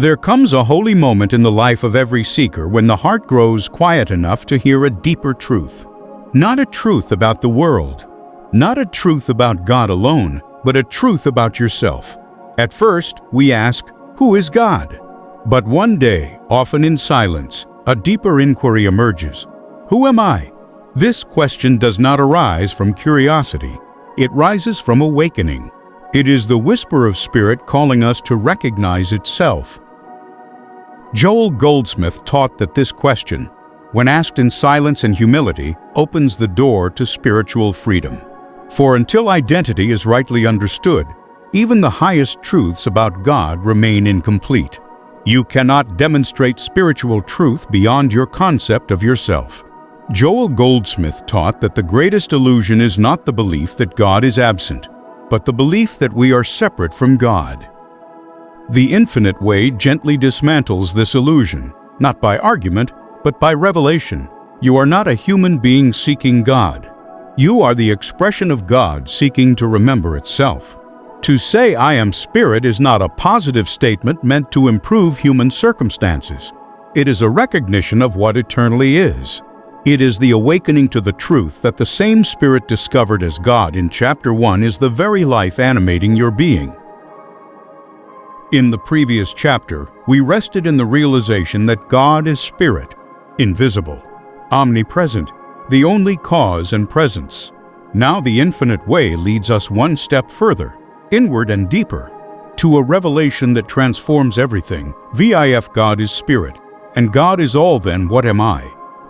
There comes a holy moment in the life of every seeker when the heart grows quiet enough to hear a deeper truth. Not a truth about the world, not a truth about God alone, but a truth about yourself. At first, we ask, who is God? But one day, often in silence, a deeper inquiry emerges. Who am I? This question does not arise from curiosity. It rises from awakening. It is the whisper of spirit calling us to recognize itself. Joel Goldsmith taught that this question, when asked in silence and humility, opens the door to spiritual freedom. For until identity is rightly understood, even the highest truths about God remain incomplete. You cannot demonstrate spiritual truth beyond your concept of yourself. Joel Goldsmith taught that the greatest illusion is not the belief that God is absent, but the belief that we are separate from God. The Infinite Way gently dismantles this illusion, not by argument, but by revelation. You are not a human being seeking God. You are the expression of God seeking to remember itself. To say I am spirit is not a positive statement meant to improve human circumstances. It is a recognition of what eternally is. It is the awakening to the truth that the same spirit discovered as God in chapter 1 is the very life animating your being. In the previous chapter, we rested in the realization that God is spirit, invisible, omnipresent, the only cause and presence. Now the Infinite Way leads us one step further, inward and deeper, to a revelation that transforms everything. VIF God is spirit, and God is all, then what am I?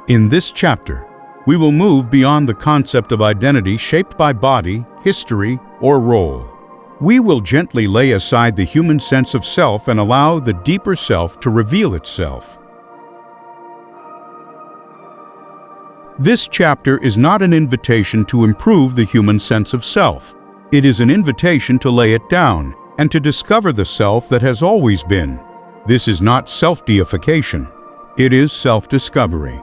In this chapter, we will move beyond the concept of identity shaped by body, history, or role. We will gently lay aside the human sense of self and allow the deeper self to reveal itself. This chapter is not an invitation to improve the human sense of self. It is an invitation to lay it down and to discover the self that has always been. This is not self-deification. It is self-discovery.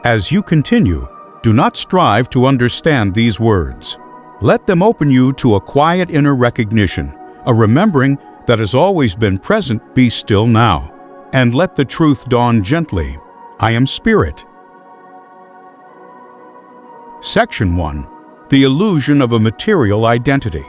As you continue, do not strive to understand these words. Let them open you to a quiet inner recognition, a remembering that has always been present. Be still now, and let the truth dawn gently. I am spirit. Section 1. The illusion of a material identity.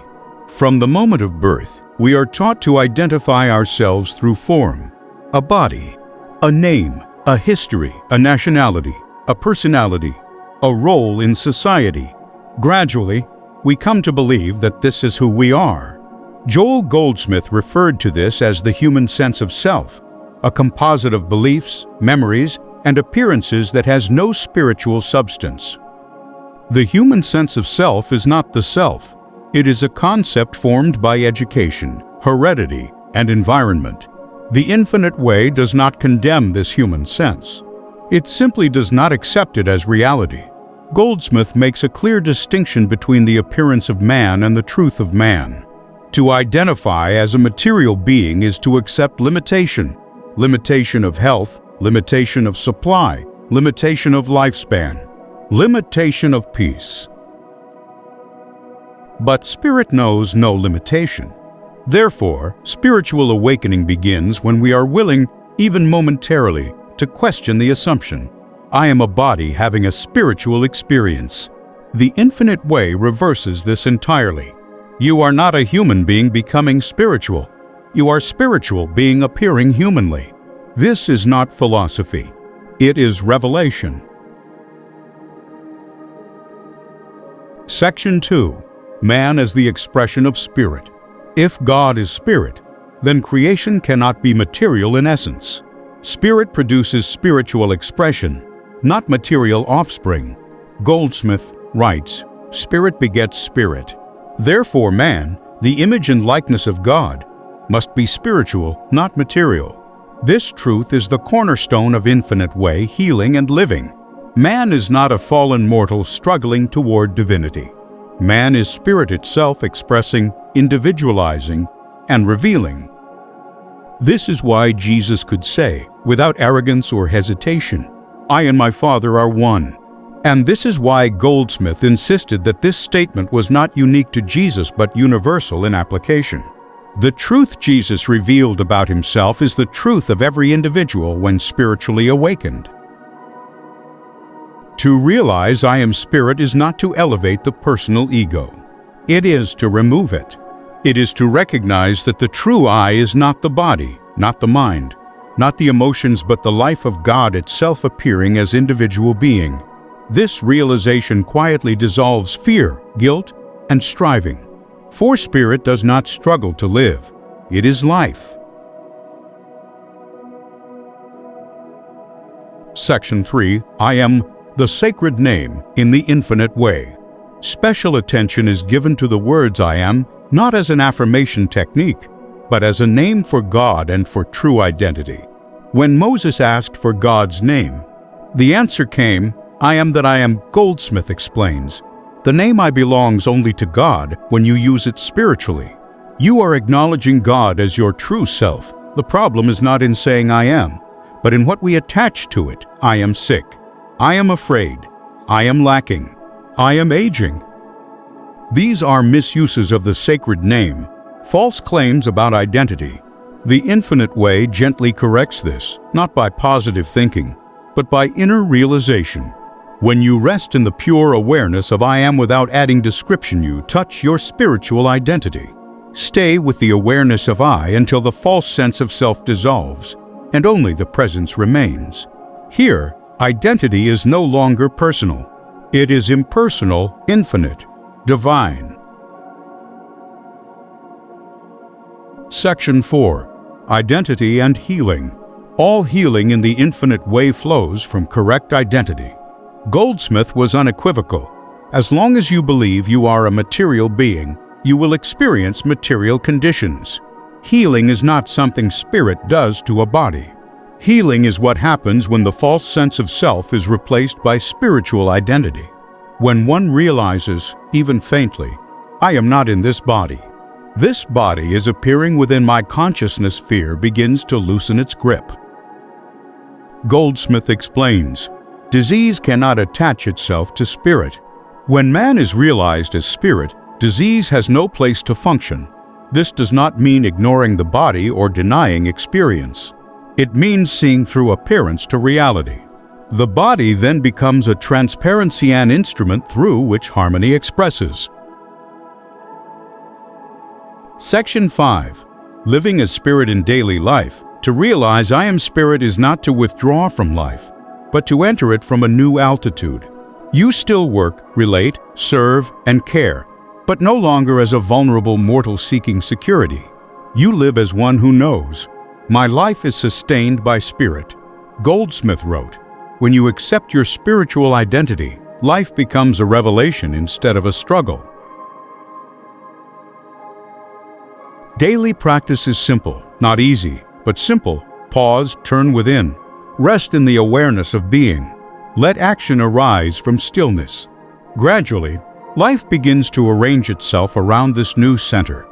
From the moment of birth, we are taught to identify ourselves through form, a body, a name, a history, a nationality, a personality, a role in society. Gradually, we come to believe that this is who we are. Joel Goldsmith referred to this as the human sense of self, a composite of beliefs, memories, and appearances that has no spiritual substance. The human sense of self is not the self. It is a concept formed by education, heredity, and environment. The Infinite Way does not condemn this human sense. It simply does not accept it as reality. Goldsmith makes a clear distinction between the appearance of man and the truth of man. To identify as a material being is to accept limitation, limitation of health, limitation of supply, limitation of lifespan, limitation of peace. But spirit knows no limitation. Therefore, spiritual awakening begins when we are willing, even momentarily, to question the assumption, I am a body having a spiritual experience. The Infinite Way reverses this entirely. You are not a human being becoming spiritual. You are spiritual being appearing humanly. This is not philosophy. It is revelation. Section 2. Man as the expression of spirit. If God is spirit, then creation cannot be material in essence. Spirit produces spiritual expression, not material offspring. Goldsmith writes, spirit begets spirit. Therefore man, the image and likeness of God, must be spiritual, not material. This truth is the cornerstone of Infinite Way healing and living. Man is not a fallen mortal struggling toward divinity. Man is spirit itself expressing, individualizing, and revealing. This is why Jesus could say, without arrogance or hesitation, I and my Father are one. And this is why Goldsmith insisted that this statement was not unique to Jesus but universal in application. The truth Jesus revealed about himself is the truth of every individual when spiritually awakened. To realize I am spirit is not to elevate the personal ego. It is to remove it. It is to recognize that the true I is not the body, not the mind, not the emotions, but the life of God itself appearing as individual being. This realization quietly dissolves fear, guilt, and striving. For spirit does not struggle to live. It is life. Section 3. I am the sacred name in the infinite way. Special attention is given to the words I am, not as an affirmation technique, but as a name for God and for true identity. When Moses asked for God's name, the answer came, I am that I am. Goldsmith explains, the name I belongs only to God when you use it spiritually. You are acknowledging God as your true self. The problem is not in saying I am, but in what we attach to it. I am sick. I am afraid. I am lacking. I am aging. These are misuses of the sacred name, false claims about identity. The infinite way gently corrects this, not by positive thinking, but by inner realization. When you rest in the pure awareness of I am without adding description, you touch your spiritual identity. Stay with the awareness of I until the false sense of self dissolves, and only the presence remains. Here, identity is no longer personal. It is impersonal, infinite, divine. Section 4. Identity and healing. All healing in the infinite way flows from correct identity. Goldsmith was unequivocal. As long as you believe you are a material being, you will experience material conditions. Healing is not something spirit does to a body. Healing is what happens when the false sense of self is replaced by spiritual identity. When one realizes, even faintly, I am not in this body. This body is appearing within my consciousness. Fear begins to loosen its grip. Goldsmith explains, disease cannot attach itself to spirit. When man is realized as spirit, disease has no place to function. This does not mean ignoring the body or denying experience. It means seeing through appearance to reality. The body then becomes a transparency, an instrument through which harmony expresses. Section 5. Living as spirit in daily life. To realize I am spirit is not to withdraw from life, but to enter it from a new altitude. You still work, relate, serve, and care, but no longer as a vulnerable mortal seeking security. You live as one who knows, my life is sustained by spirit. Goldsmith wrote, when you accept your spiritual identity, life becomes a revelation instead of a struggle. Daily practice is simple, not easy, but simple. Pause, turn within. Rest in the awareness of being. Let action arise from stillness. Gradually, life begins to arrange itself around this new center.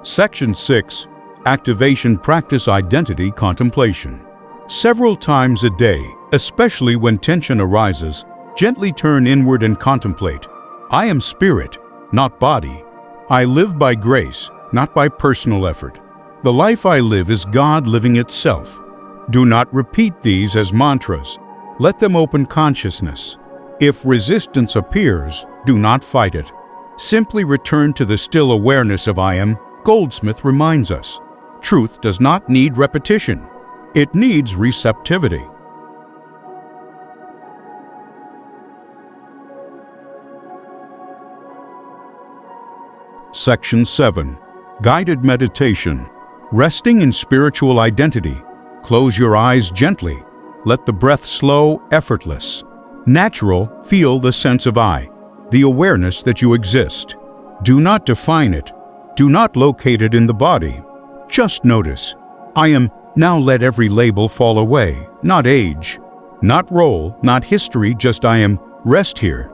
Section 6. Activation Practice Identity Contemplation. Several times a day, especially when tension arises, gently turn inward and contemplate. I am spirit, not body. I live by grace, not by personal effort. The life I live is God living itself. Do not repeat these as mantras. Let them open consciousness. If resistance appears, do not fight it. Simply return to the still awareness of I am. Goldsmith reminds us, truth does not need repetition. It needs receptivity. Section 7. Guided Meditation. Resting in spiritual identity. Close your eyes gently. Let the breath slow, effortless. Natural, feel the sense of I, the awareness that you exist. Do not define it. Do not locate it in the body. Just notice. I am. Now let every label fall away. Not age, not role, not history, just I am. Rest here.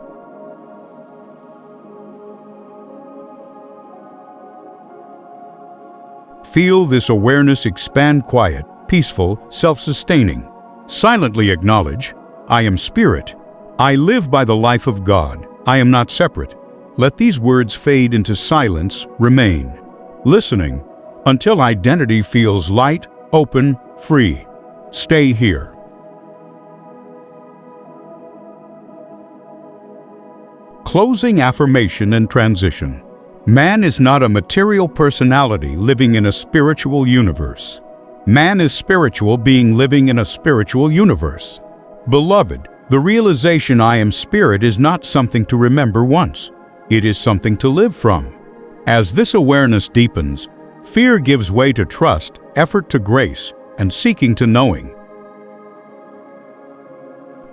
Feel this awareness expand, quiet, peaceful, self-sustaining. Silently acknowledge, I am spirit. I live by the life of God. I am not separate. Let these words fade into silence, remain, listening, until identity feels light, open, free. Stay here. Closing affirmation and transition. Man is not a material personality living in a spiritual universe. Man is spiritual being living in a spiritual universe. Beloved, the realization I am spirit is not something to remember once. It is something to live from. As this awareness deepens, fear gives way to trust, effort to grace, and seeking to knowing.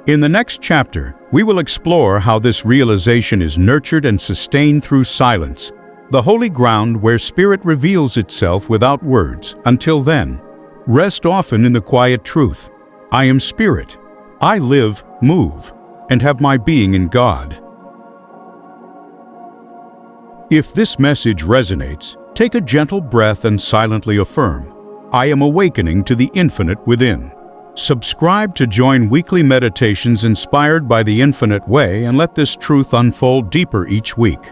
In the next chapter, we will explore how this realization is nurtured and sustained through silence, the holy ground where spirit reveals itself without words. Until then, rest often in the quiet truth. I am spirit. I live, move, and have my being in God. If this message resonates, take a gentle breath and silently affirm, I am awakening to the infinite within. Subscribe to join weekly meditations inspired by the infinite way and let this truth unfold deeper each week.